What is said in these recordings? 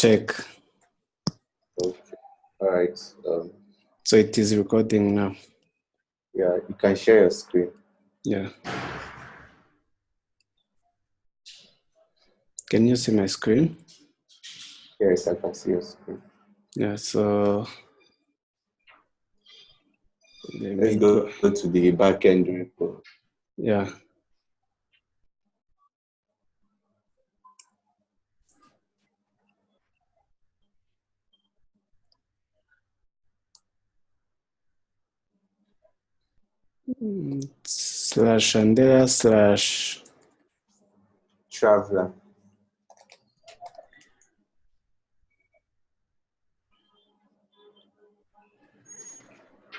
check. Okay. All right. So it is recording now. Yeah, you can share your screen. Yeah. Can you see my screen? Yes, I can see your screen. Yeah, so Let's go to the backend repo. Yeah. /Andela/ Traveler.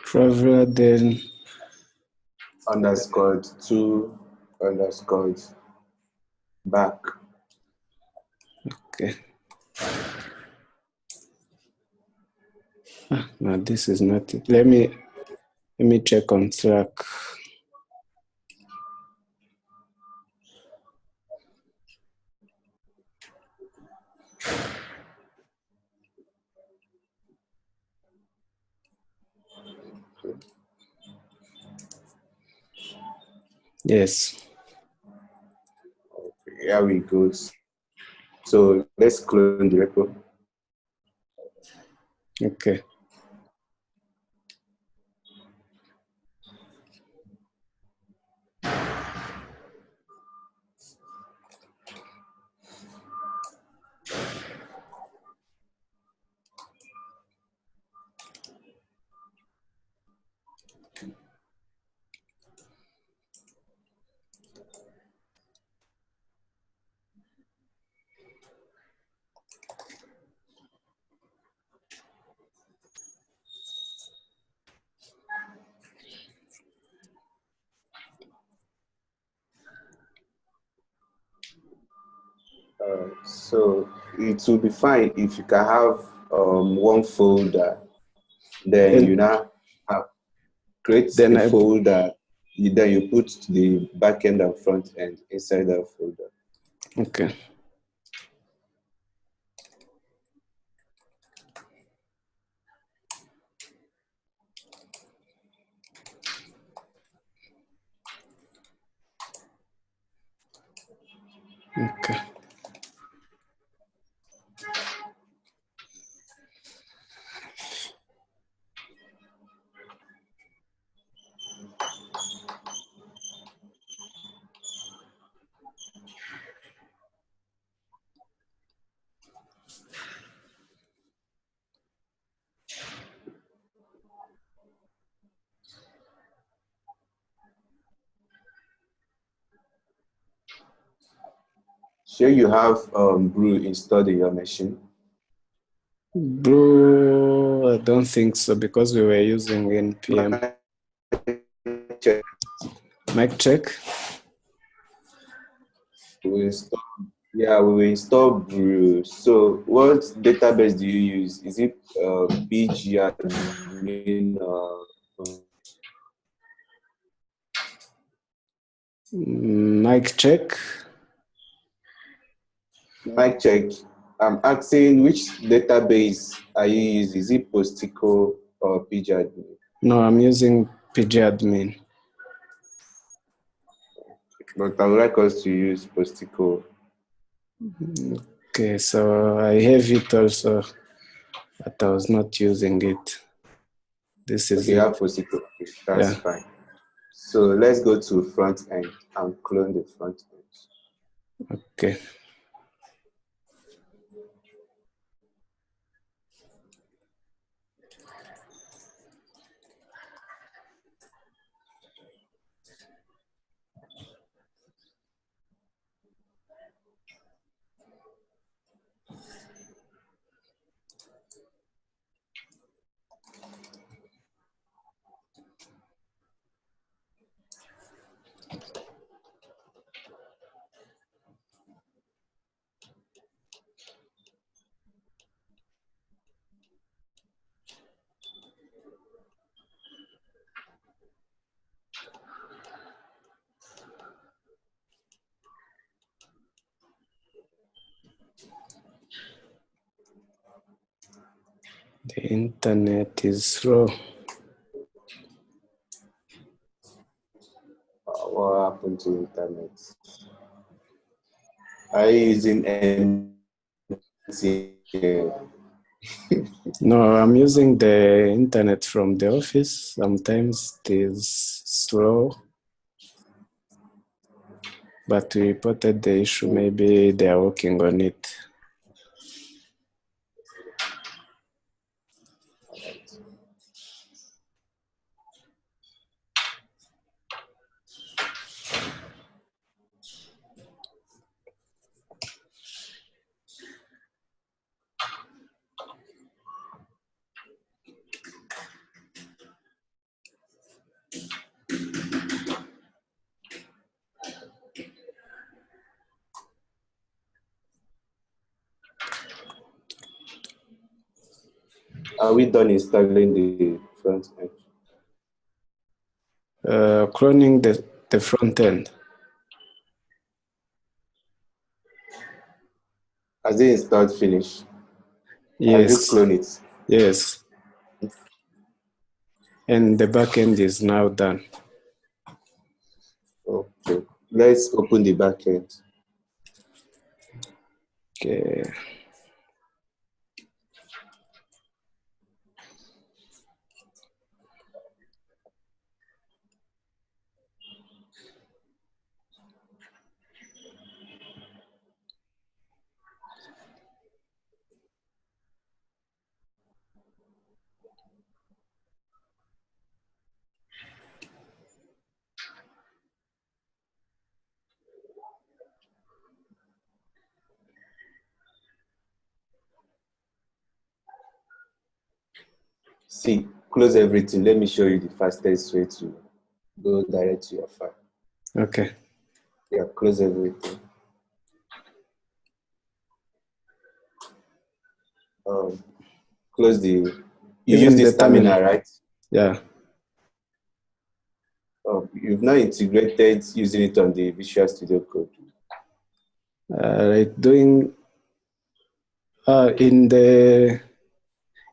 Traveler, then _2 _ back. Okay. No, this is not it. Let me check on Slack. Yes. Okay, here we go. So let's clone the repo. Okay. So it will be fine if you can have one folder, then you now create a folder, then you put the backend and front end inside that folder. Okay. Okay. Sure, you have Brew installed in your machine. Brew, I don't think so because we were using npm. Check. Mic check. We will install Brew. So what database do you use? Is it pgadmin? Mic check. Mic check. I'm asking which database are you using? Is it Postico or pgadmin? No, I'm using pgadmin. But I would like us to use Postico. Okay, so I have it also, but I was not using it. This is okay, it. you have Postico. That's fine. So let's go to front end and clone the front end. Okay. The internet is slow. What happened to internet? Are you using MTN? No, I'm using the internet from the office. Sometimes it is slow, but we reported the issue. Maybe they are working on it. Are we done installing the front end? Cloning the front end. Has it installed finish? Yes. Has it cloned it? Yes. And the back end is now done. Okay. Let's open the back end. Okay. See, close everything. Let me show you the fastest way to go direct to your file. Okay. Yeah, close everything. Close the. You use this terminal, right? Yeah. You've not integrated using it on the Visual Studio Code. Doing in the,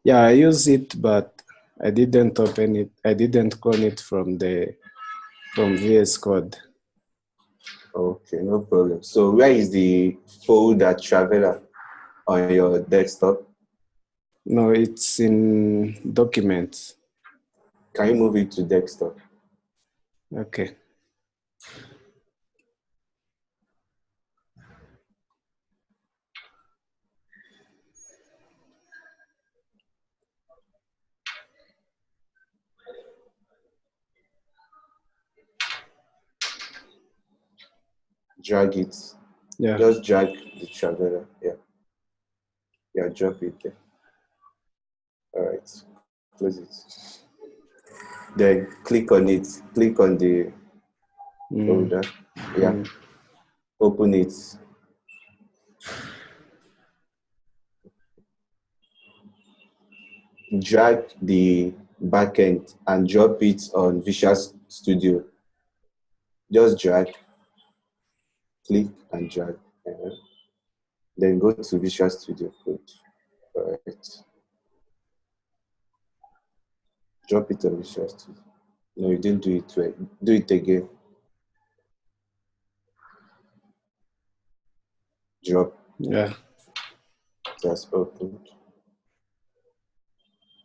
yeah, I use it, but I didn't open it. I didn't clone it from VS Code. Okay, no problem. So where is the folder Traveler on your desktop? No, it's in Documents. Can you move it to desktop? Okay. Drag it. Yeah. Just drag the Traveler. Yeah. Yeah, drop it there. All right. Close it. Then click on it. Click on the folder. Yeah. Open it. Drag the backend and drop it on Visual Studio. Just drag, click and drag. Then go to Visual Studio Code. All right. Drop it on Visual Studio. No, you didn't do it well. Do it again. Drop. Yeah. Just opened.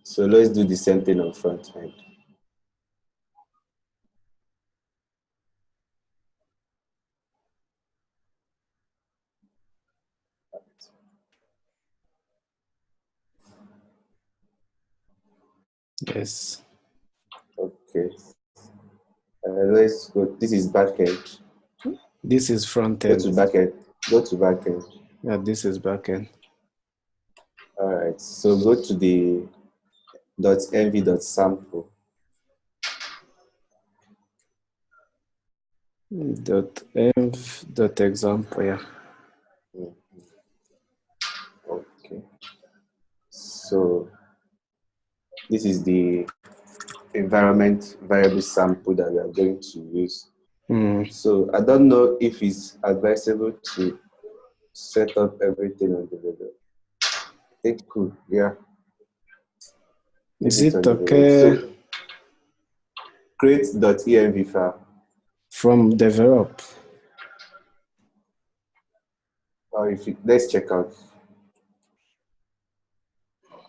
So let's do the same thing on front end. Yes. Okay. Let's go. This is backend. This is front end. Go to backend. Go to backend. Yeah, this is backend. All right. So go to the .env.sample. .env.example, yeah. Okay. So this is the environment variable sample that we are going to use. So I don't know if it's advisable to set up everything on the level. It's cool, yeah. Is it okay? So create.env file. From develop. Or let's check out.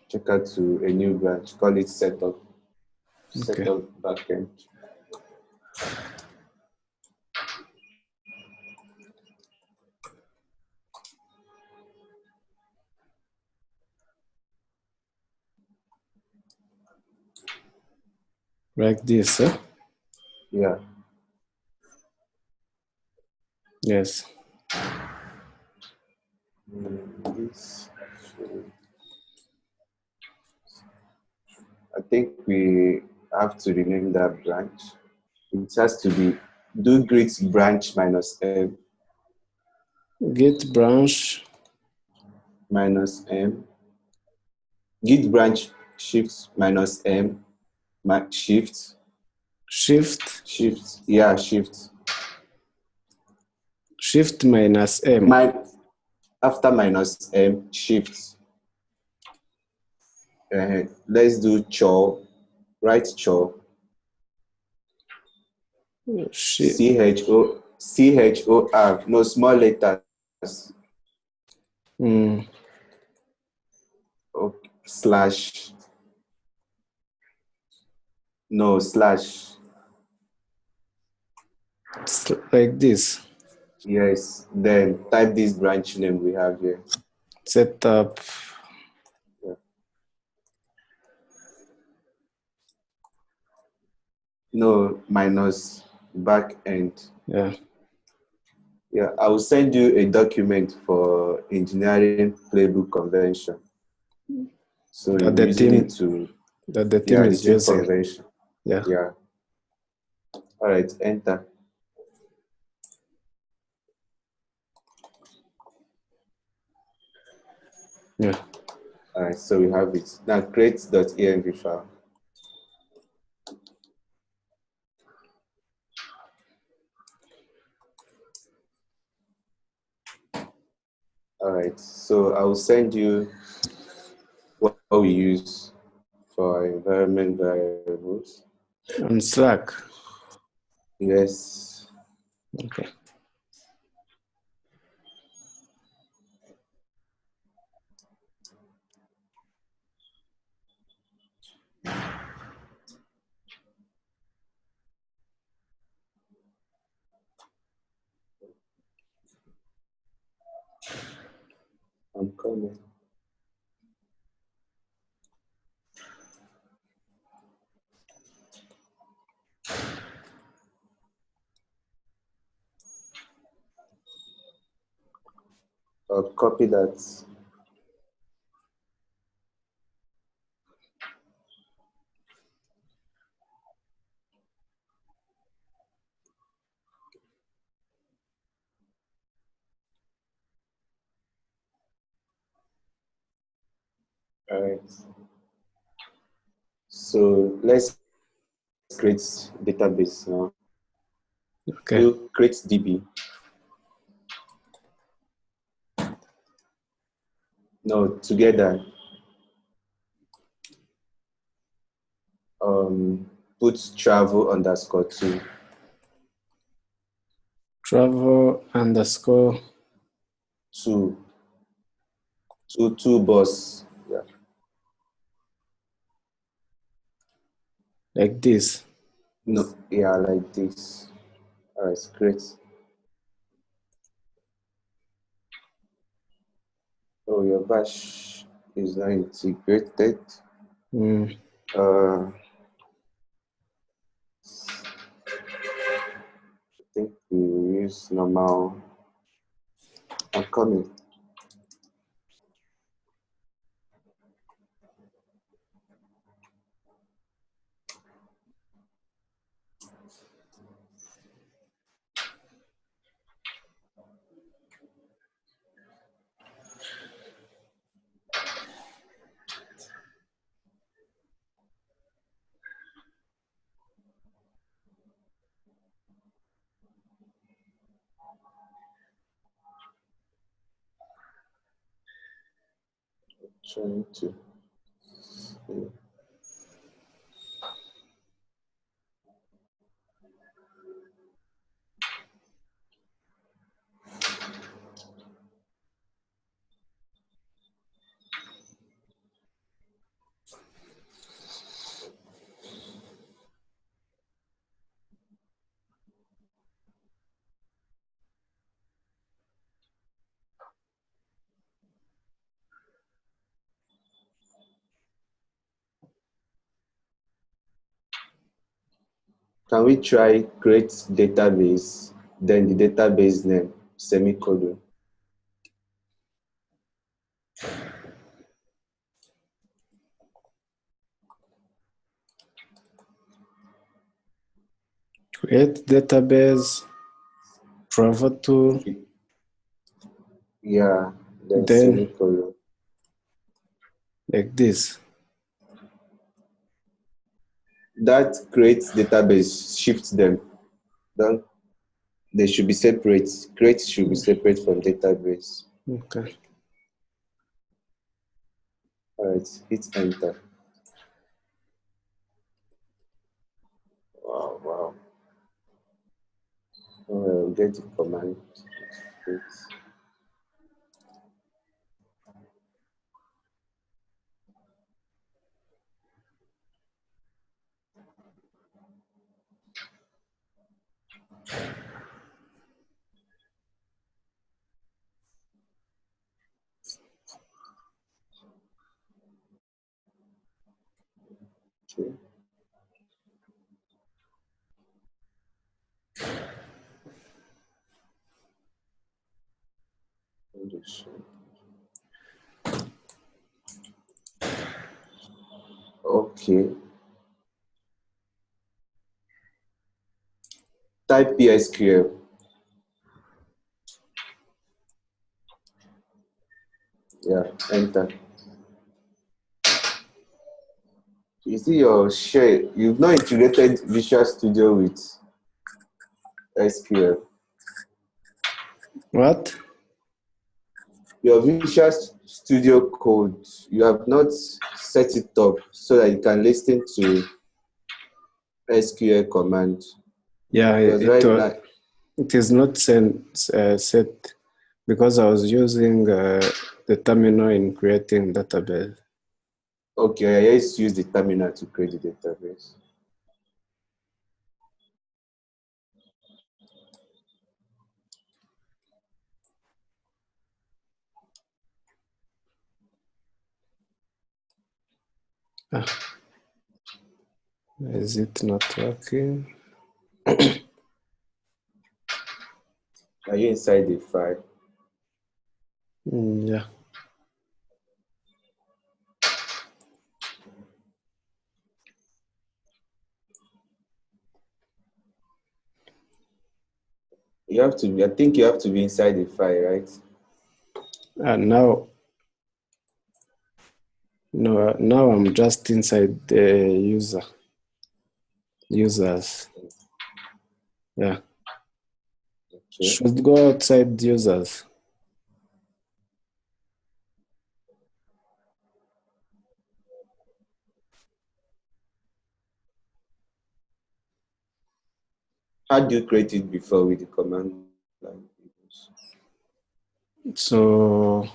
Check out to a new branch. Call it setup. Okay. Setup backend. Like this, eh? Yeah. Yes. This, I think we have to rename that branch. It has to be do git branch minus m. Git branch Minus m. Git branch shift minus m. Shift. shift. Yeah, shift. Shift minus M. After minus M, shift. Let's do chor. Write chor. CHOR. No, small letters. Okay. Slash. No, slash. Like this. Yes. Then type this branch name we have here. Setup. Yeah. No, minus back end. Yeah. Yeah, I will send you a document for engineering playbook convention. So That you're using it to the team is the team using. convention. Yeah. Yeah. All right, enter. Yeah. All right, so we have it. Now create.env file. All right, so I will send you what we use for environment variables. On Slack. Yes. Okay. I'm coming. I'll copy that. All right. So let's create database now. Okay. Do create DB. No, together. Put travel underscore 2. Travel underscore 2. Two bus. Yeah. like this. No, yeah, like this. All right, great. Oh, your bash is not integrated. I think we will use normal. I'm coming. Trying to see. Can we try create database, then the database name, semicolon? Create database, provide to. Yeah, then semicolon. Like this. That creates database, shift them. Then they should be separate. Create should be separate from database. Okay. All right, hit enter. Wow. Get the command. Okay. Okay. Type PSQL. Yeah, enter. You see your share, you've not integrated Visual Studio with SQL. What? Your Visual Studio code, you have not set it up so that you can listen to SQL command. Yeah, it is not set because I was using the terminal in creating database. Okay, I just use the terminal to create the database. Is it not working? Are you inside the file? Yeah. You have to, I think you have to be inside the file, right? And now I'm just inside the users. Yeah. Okay. Should go outside users. How do you create it before with the command line? So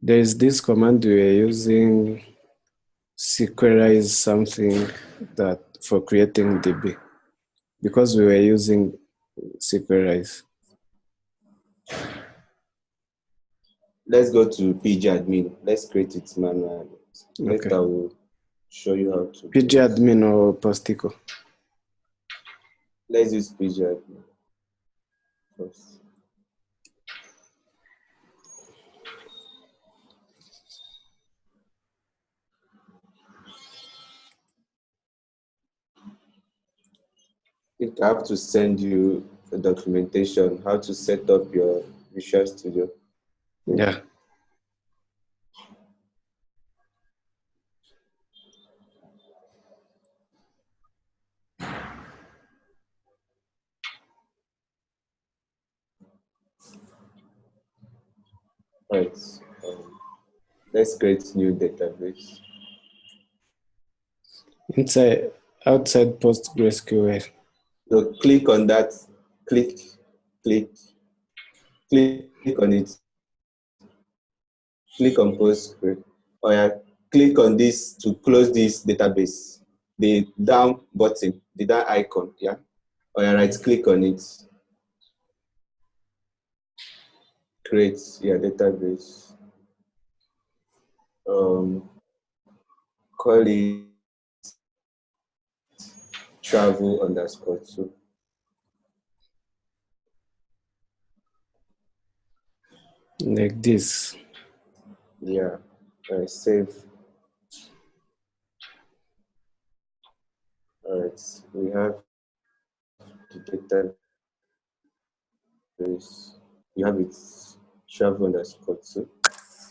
there is this command we are using, sequelize something that for creating DB, because we were using sequelize. Let's go to pgadmin. Let's create it manually. Okay. Later I will show you how to. pgadmin or Postico? Let's use pgadmin first. I think I have to send you the documentation how to set up your Visual Studio. Yeah. Right. Let's create new database. Outside PostgreSQL. So click on that. Click on it. Click on Postgre. Or yeah, click on this to close this database. The down button, the down icon, yeah. Or yeah, right click on it. Create your database. Call it travel underscore 2. Like this. Yeah, save. All right, we have the database. You have it travel underscore 2.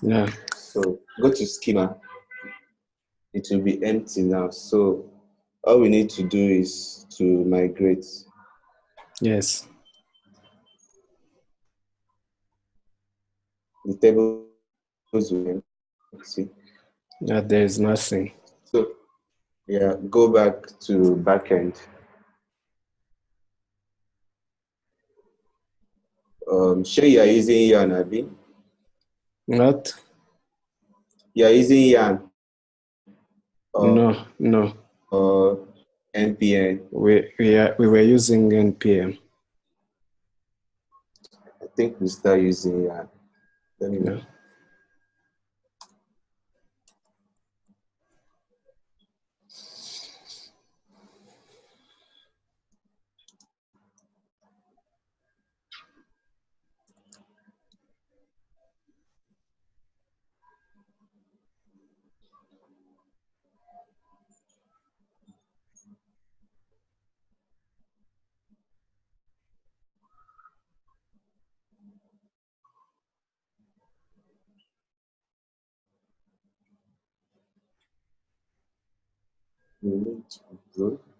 Yeah. So go to schema. It will be empty now. So all we need to do is to migrate. Yes. The tables will be empty. Yeah, there is nothing. So yeah, go back to backend. Sure, you are using Yarn, Abi? What? You are using Yarn No. or NPM. We were using NPM. I think we start using Yarn. Let me know. Yeah.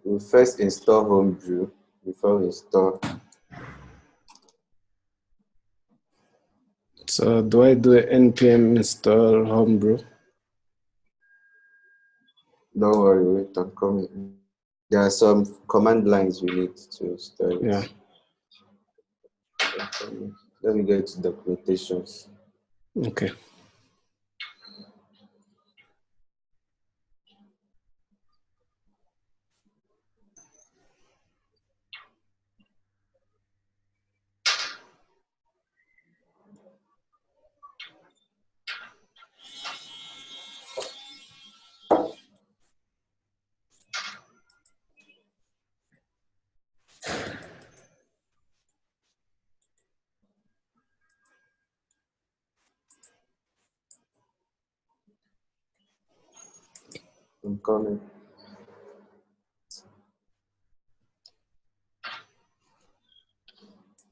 We first install Homebrew before we install. So do I do npm install Homebrew? Don't worry, wait, I'm coming. There are some command lines we need to install it. Yeah. Let me get to documentations. Okay. I'm coming.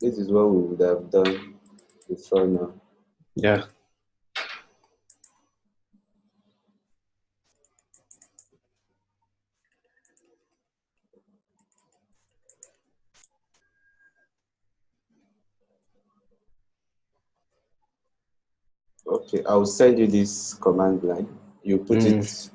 This is what we would have done before now. Yeah. Okay, I'll send you this command line. You put it.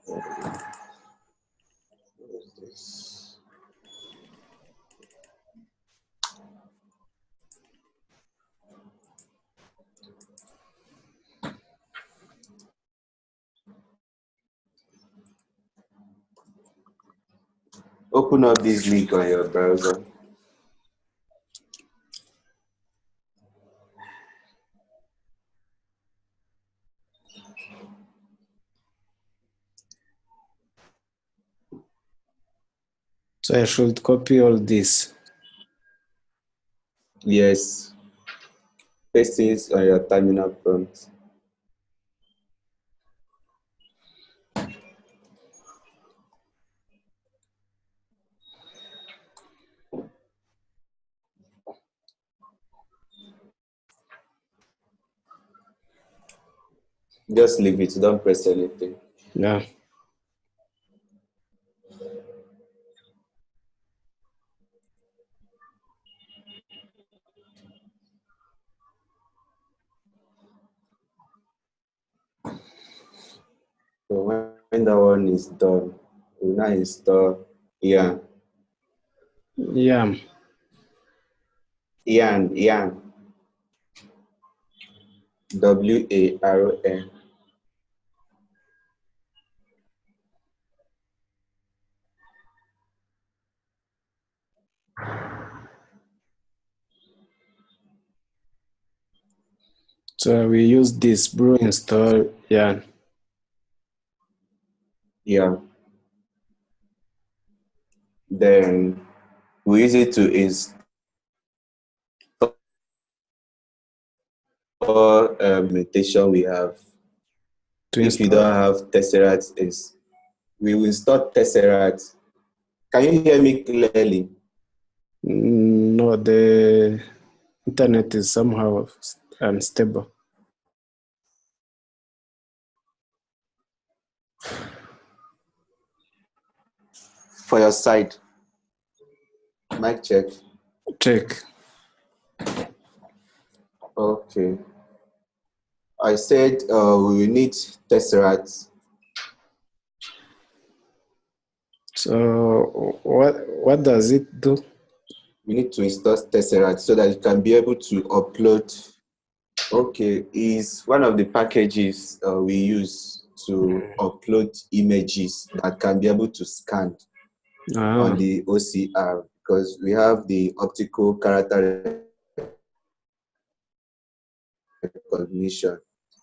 What is this? Open up this link on your browser. So I should copy all this. Yes. Paste it on your terminal prompt. Just leave it, don't press anything. Yeah. So when that one is done, we'll now install Yarn. Yarn. Yarn. WARN. So we use this brew install yarn. Yeah. Then we use it to install implementation we have. If you don't have Tesseract, we will install Tesseract. Can you hear me clearly? No, the internet is somehow unstable. For your side. Mic check. Check. Okay. I said we will need Tesseract. So what does it do? We need to install Tesseract so that you can be able to upload. Okay, is one of the packages we use to upload images that can be able to scan on the OCR, because we have the optical character recognition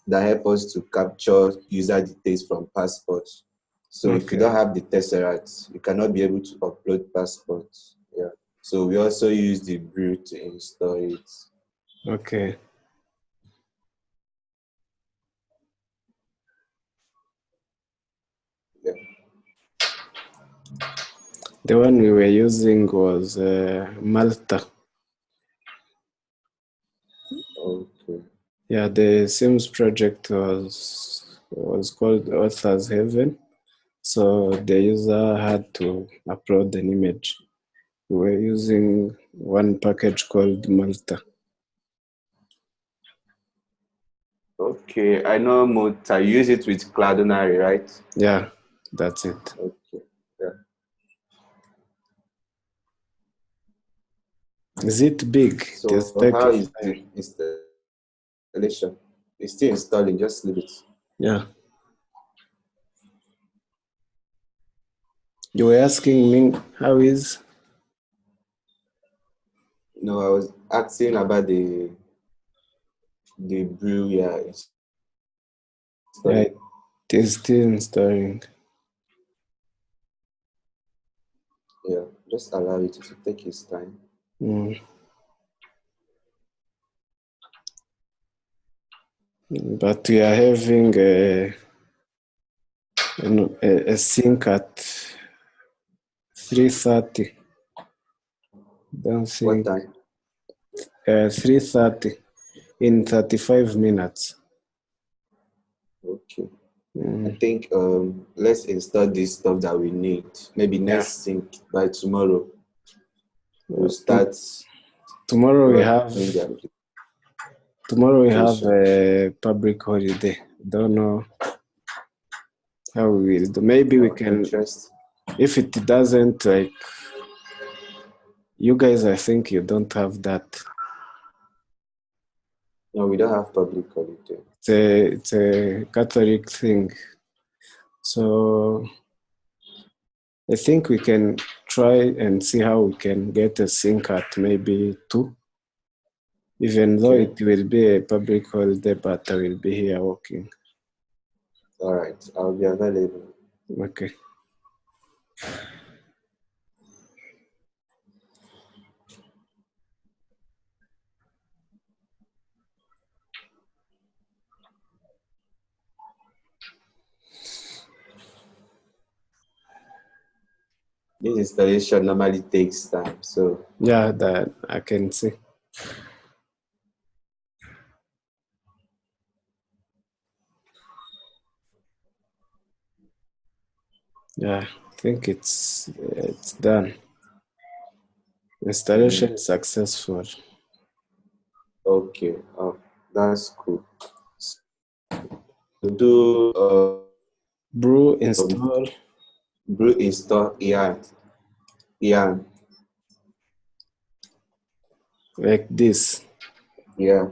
that help us to capture user details from passports. So if you don't have the Tesseract, you cannot be able to upload passports. Yeah. So we also use the Brew to install it. Okay. Yeah. The one we were using was Malta. Okay. Yeah, the Sims project was called Author's Heaven. So the user had to upload an image. We were using one package called Malta. Okay, I know Malta. You use it with Cloudinary, right? Yeah, that's it. Okay. Yeah. Is it big? So how is the installation? It's still installing, just leave it. Yeah. You were asking me how is? No, I was asking about the Brew. Yeah, Yeah, it is still installing. Yeah, just allow it to take its time. But we are having a sync at 3:30. Don't think. What time? 3:30 in 35 minutes. Okay. I think let's install this stuff that we need. Maybe next sync by tomorrow. We'll start. Tomorrow we have a public holiday. Don't know how we will do. Maybe we can. If it doesn't, like you guys, I think you don't have that. No, we don't have public holiday. It's a Catholic thing. So I think we can try and see how we can get a sync at maybe 2. Even though it will be a public holiday, but I will be here working. All right, I'll be available. Okay. This installation normally takes time, so. Yeah, that I can see. Yeah, I think it's done. Installation successful. Okay, that's cool. Do Brew install. Brew install, yeah. Like this. Yeah.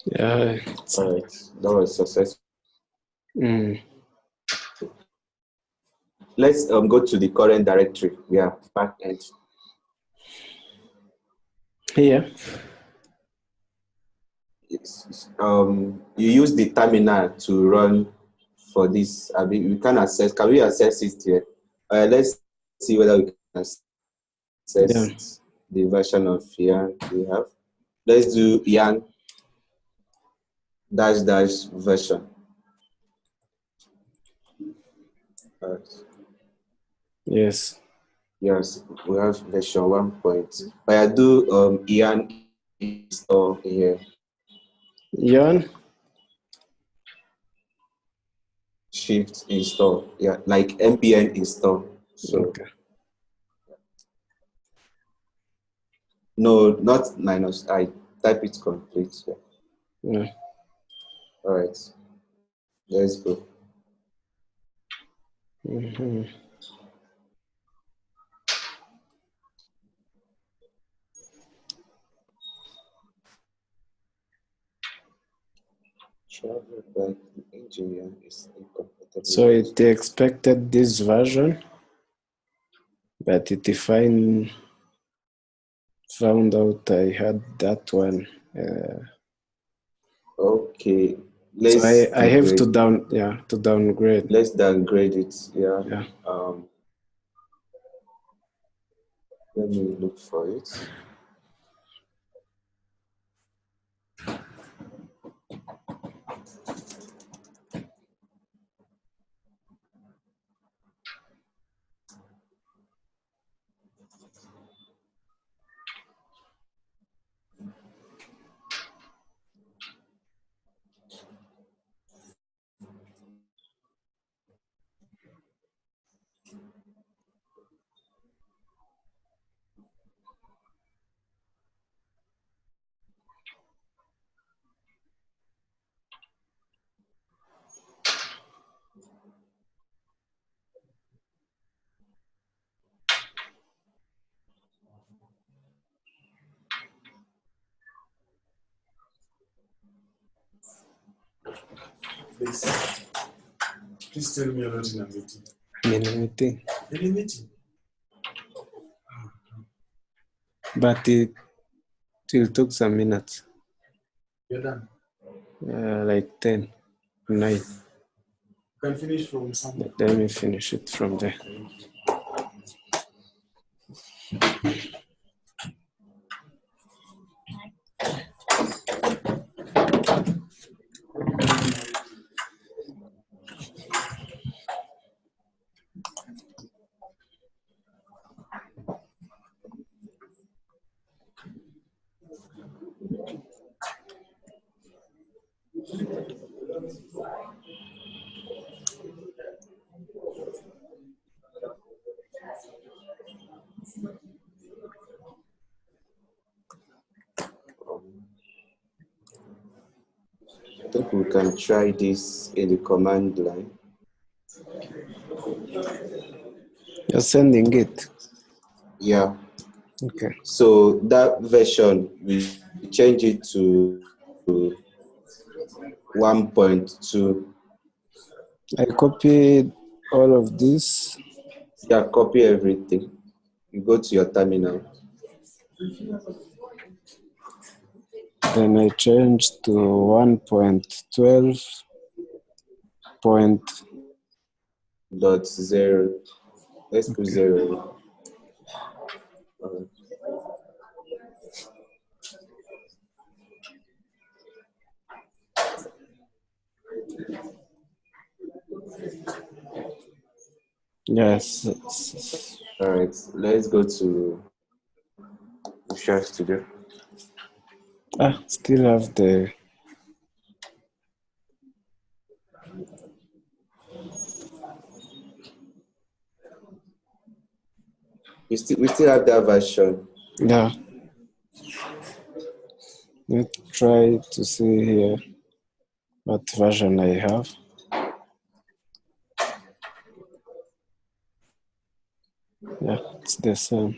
Yeah. All right, that was successful. Let's go to the current directory. We are backend. Here. You use the terminal to run for this. I mean, we can access. Can we access it here? Let's see whether we can access the version of Yarn we have. Let's do Yarn -- version. Yes. Yes, we have version 1. But I do Yarn install here. Yarn. Shift install, yeah, like npm install. So okay. No, not minus I. Type it complete. Yeah. All right, let's go. Travel back engineer is incompatible. So it expected this version, but it found out I had that one. Okay, so I have to downgrade. Let's downgrade it. Yeah. Let me look for it. Please tell me you're not in a meeting. I'm in a meeting. In a meeting? But it will took some minutes. You're done? Like 10, 9. You can finish from somewhere. Let me finish it from there. I think we can try this in the command line. You're sending it? Yeah. Okay. So that version, we change it to 1.2. I copied all of this. Yeah, copy everything. You go to your terminal. Then I changed to 1.12.0. Let's put 0. Yes. All right, let's go to Visual Studio. Still have the. We still have that version. Yeah. Let's try to see here what version I have. Yeah, it's the same.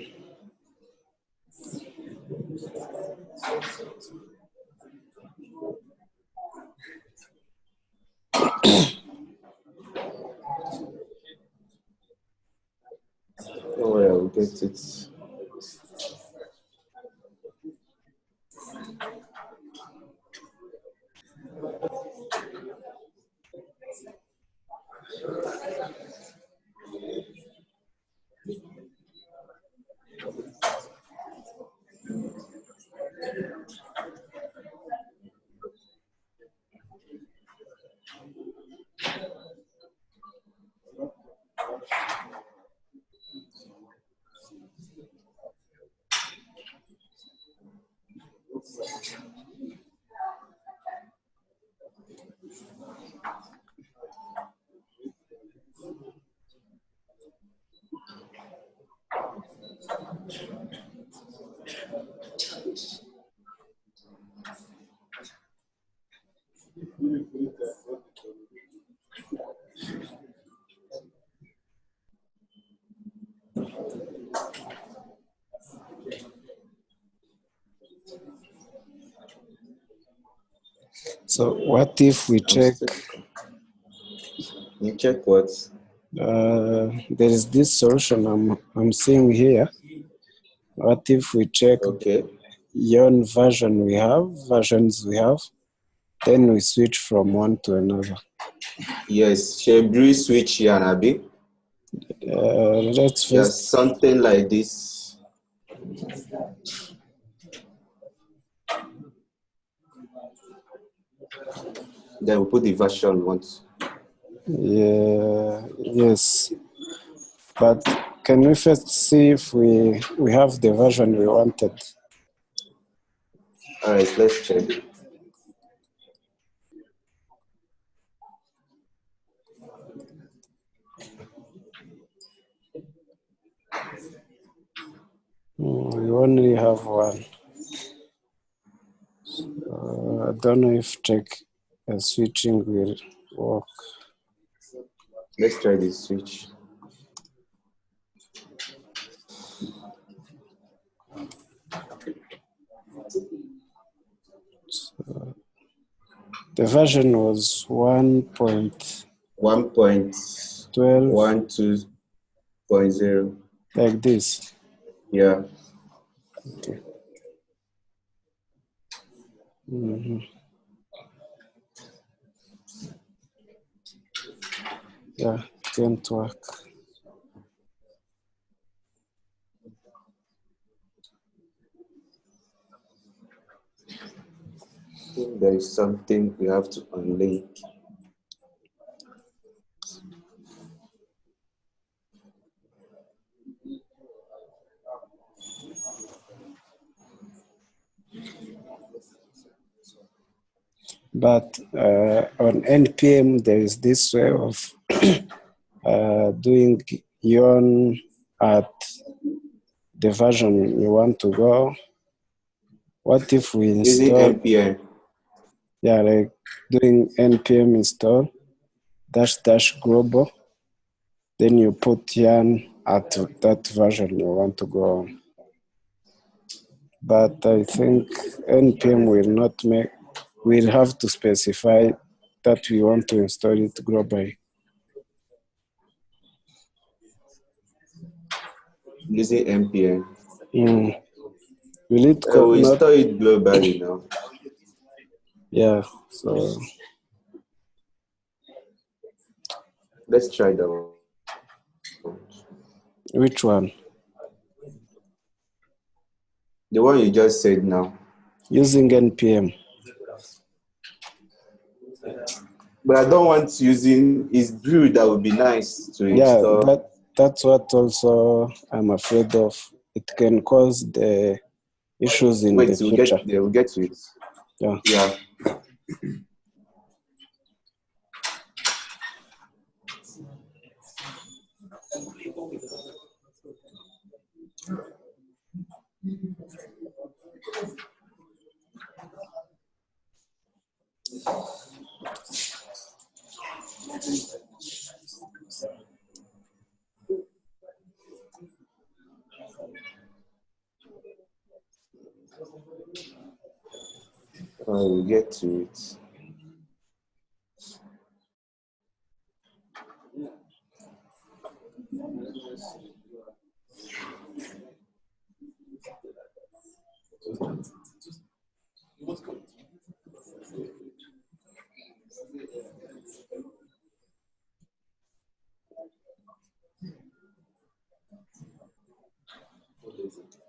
So what if we check? You check what? There is this solution I'm seeing here. What if we check Okay. yon versions we have, then we switch from one to another? Yes, Shebri switch here, Abi. Let's first. Yes, something like this. Then we put the version we want. Yeah. Yes. But can we first see if we have the version we wanted? All right, let's check. We only have one. I don't know if check switching will work. Let's try this switch. So the version was 1.12. 1.12.0. Like this. Yeah. Okay. Mm-hmm. Yeah, it can't work. I think there is something we have to unlink. But on NPM, there is this way of doing yon at the version you want to go. What if we install? Using NPM. Yeah, like doing npm install -- global. Then you put yarn at that version you want to go on. But I think npm will not make. We'll have to specify that we want to install it globally. Using NPM. Will it we install it globally now. Yeah, so let's try that one. Which one? The one you just said now. Using npm. But I don't want using is Brew. That would be nice to install. Yeah, that's what also I'm afraid of. It can cause the issues in the future. We'll get to it. Yeah. Yeah. We'll get to it.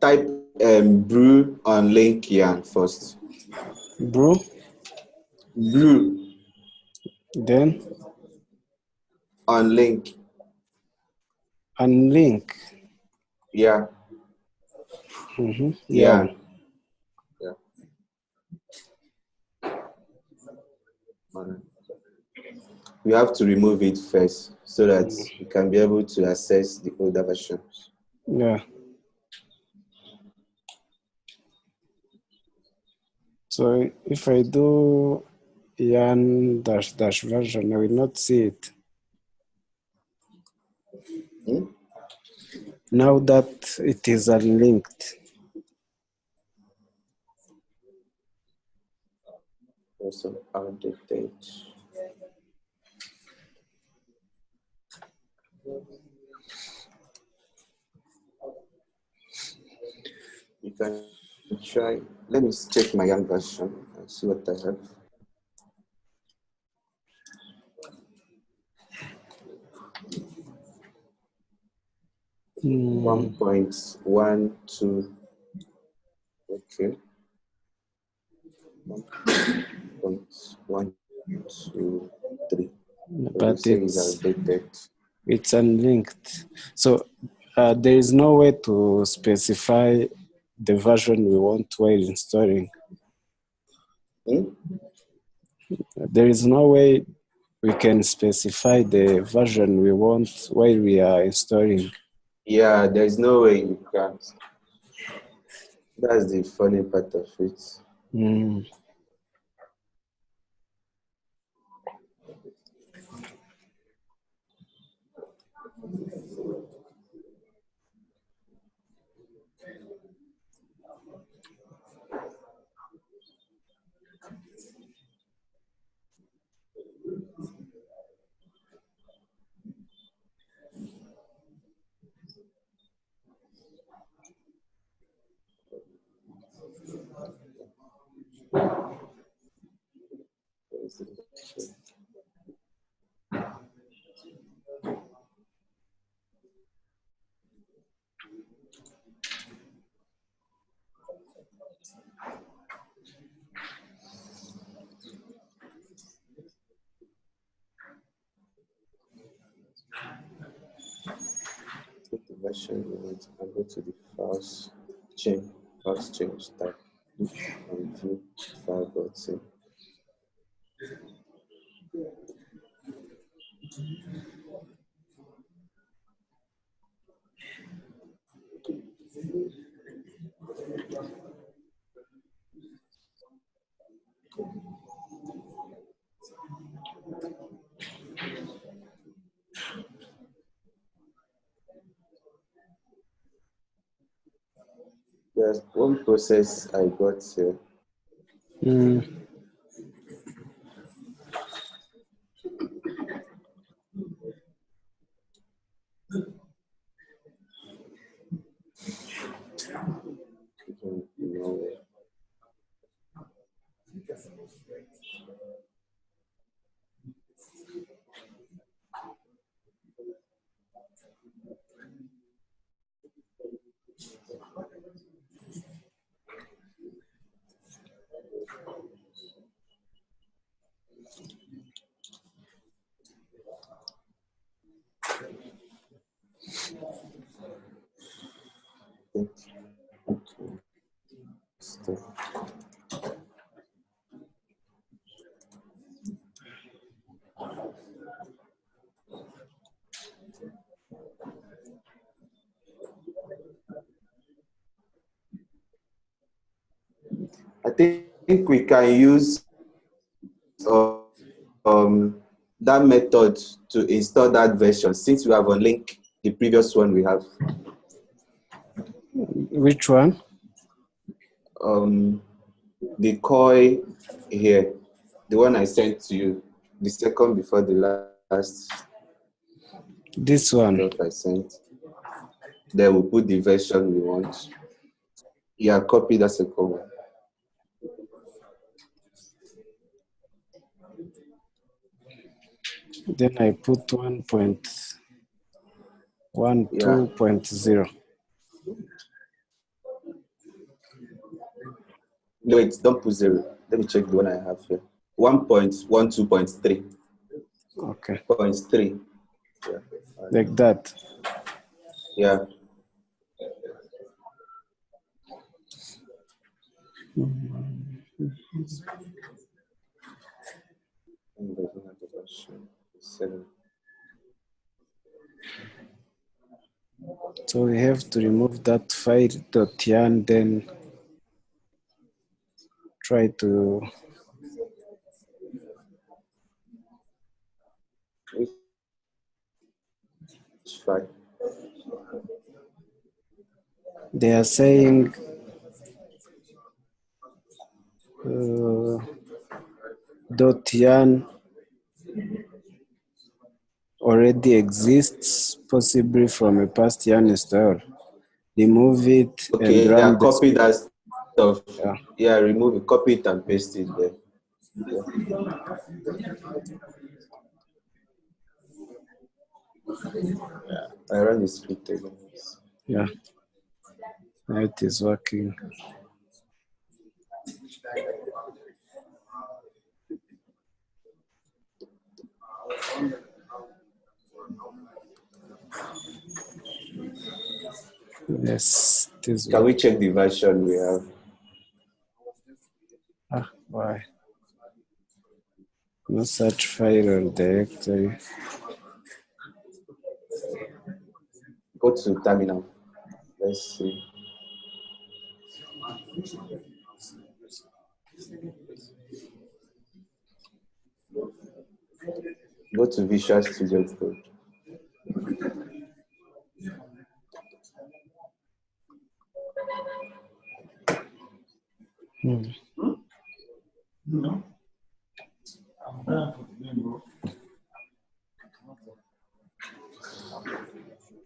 Type brew on link yarn first. Brew? Brew. Then? On link. On link? Yeah. Mm-hmm. Yeah. Yeah. We have to remove it first so that we can be able to access the older versions. Yeah. So if I do yarn dash dash version, I will not see it. Now that it is unlinked. Also outdated. You can try. Let me check my young version and see what I have. Mm. 1.12. Okay. 1.123. But outdated. It's unlinked. So there is no way to specify the version we want while installing. There is no way we can specify the version we want while we are installing. Yeah, there's no way you can't. That's the funny part of it. Mm. Take the version you want and go to the files change tab. Look and view file button. There's one process I got here. Mm. I think we can use that method to install that version since we have unlinked the previous one we have. Which one? The COI here, the one I sent to you, the second before the last. This one. Stuff I sent. Then we'll put the version we want. Yeah, copy that second one. Then I put 1.12.0. No, wait, don't put 0. Let me check the one I have here. 1.12.3. Okay. 0.3. Yeah. Like that. Yeah. 7. So we have to remove that file.yarn, then try to Which file? they are saying .yarn already exists, possibly from a past yarn install. Remove it Okay, and run the copy that stuff. Yeah. Remove it, copy it and paste it there. I run the script again. Yeah, now it is working. Yes, it is. Can we check the version we have? Why? No such file or directory. Go to terminal. Let's see. Go to Visual Studio Code.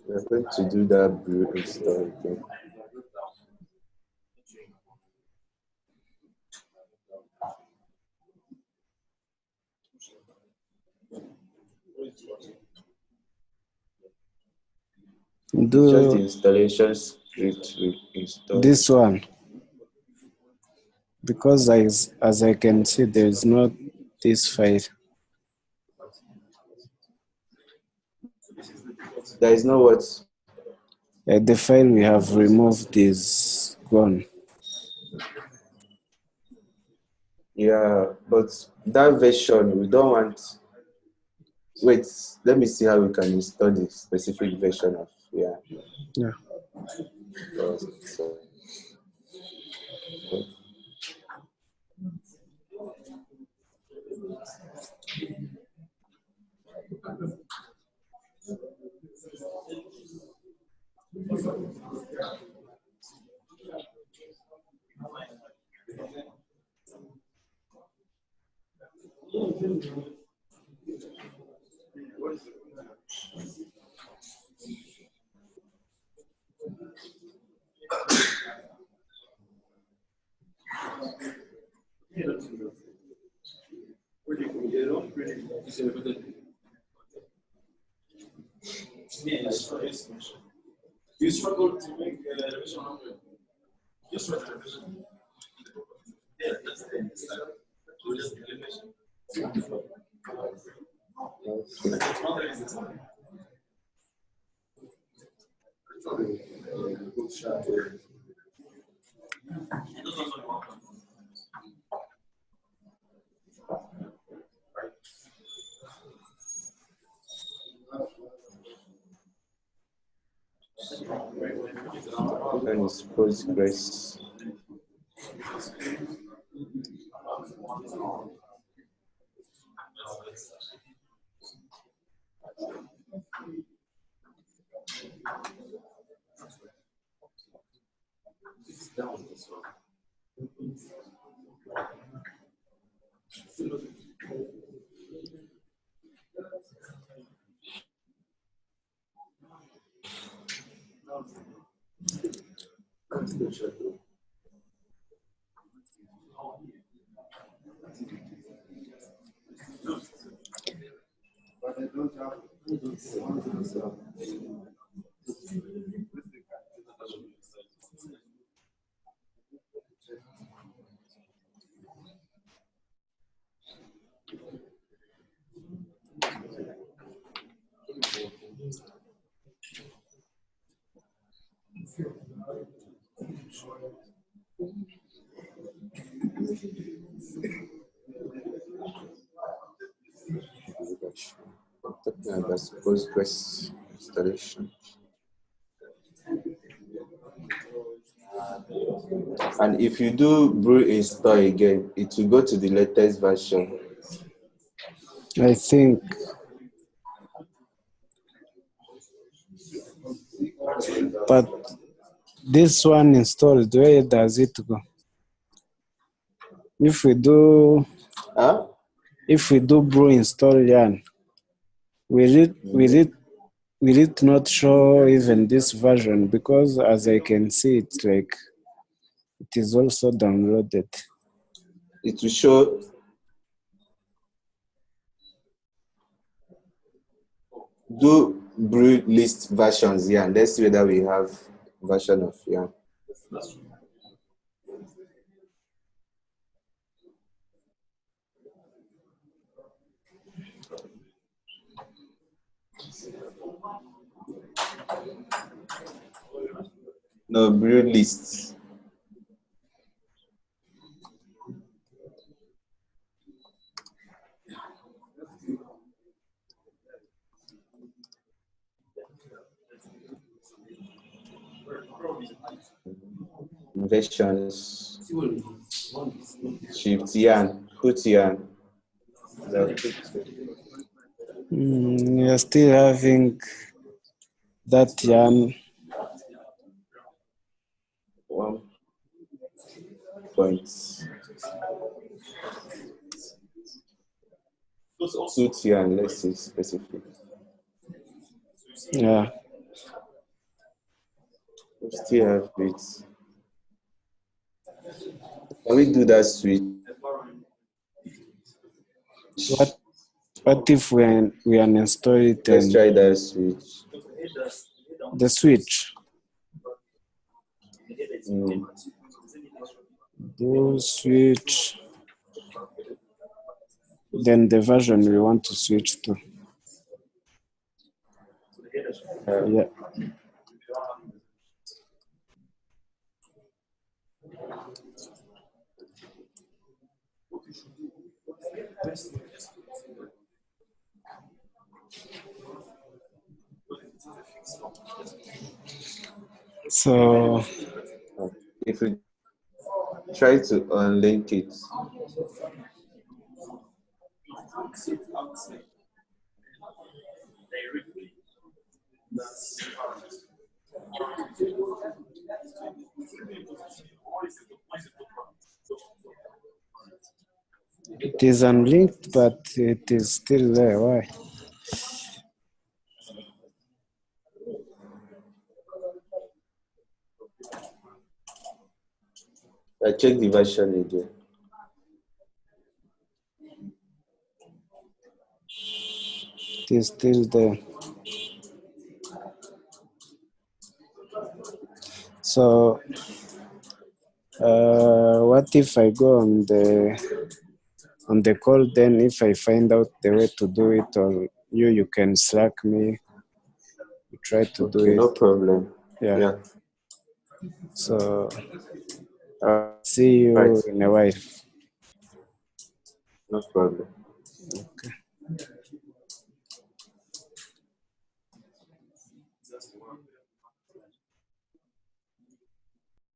We're going to do that brew install again. Do just the installation script install this one, because as I can see, there is not this file. There is no what? The file we have removed is gone. Yeah, but that version we don't want. Wait, let me see how we can install the specific version of Yeah. So, You struggle to make a revision of it. Just write a revision. Yeah, that's the thing. Just the revision. and it's Postgres. Yeah, that's Postgres installation. And if you do brew install again, it will go to the latest version. I think. But this one installed, where does it go? If we do brew install yarn, will it not show even this version? Because as I can see, it's like it is also downloaded. It will show do brew list versions here, and let's see whether we have version of yarn. No, brew lists. Versions. Shift yarn, put yarn. You're still having that yarn. 1 point. Suit yarn, let's see specific. Yeah. We still have it. Can we do that switch? What if we uninstall it? Let's try that switch. The switch. Do switch. Then the version we want to switch to. Yeah. So if we try to unlink it, it is unlinked, but it is still there. Why? I check the version again. It is still there. So what if I go on the call? Then if I find out the way to do it, or you can Slack me, you try to do it. No problem. Yeah. So I'll see you in a while. No problem. Okay.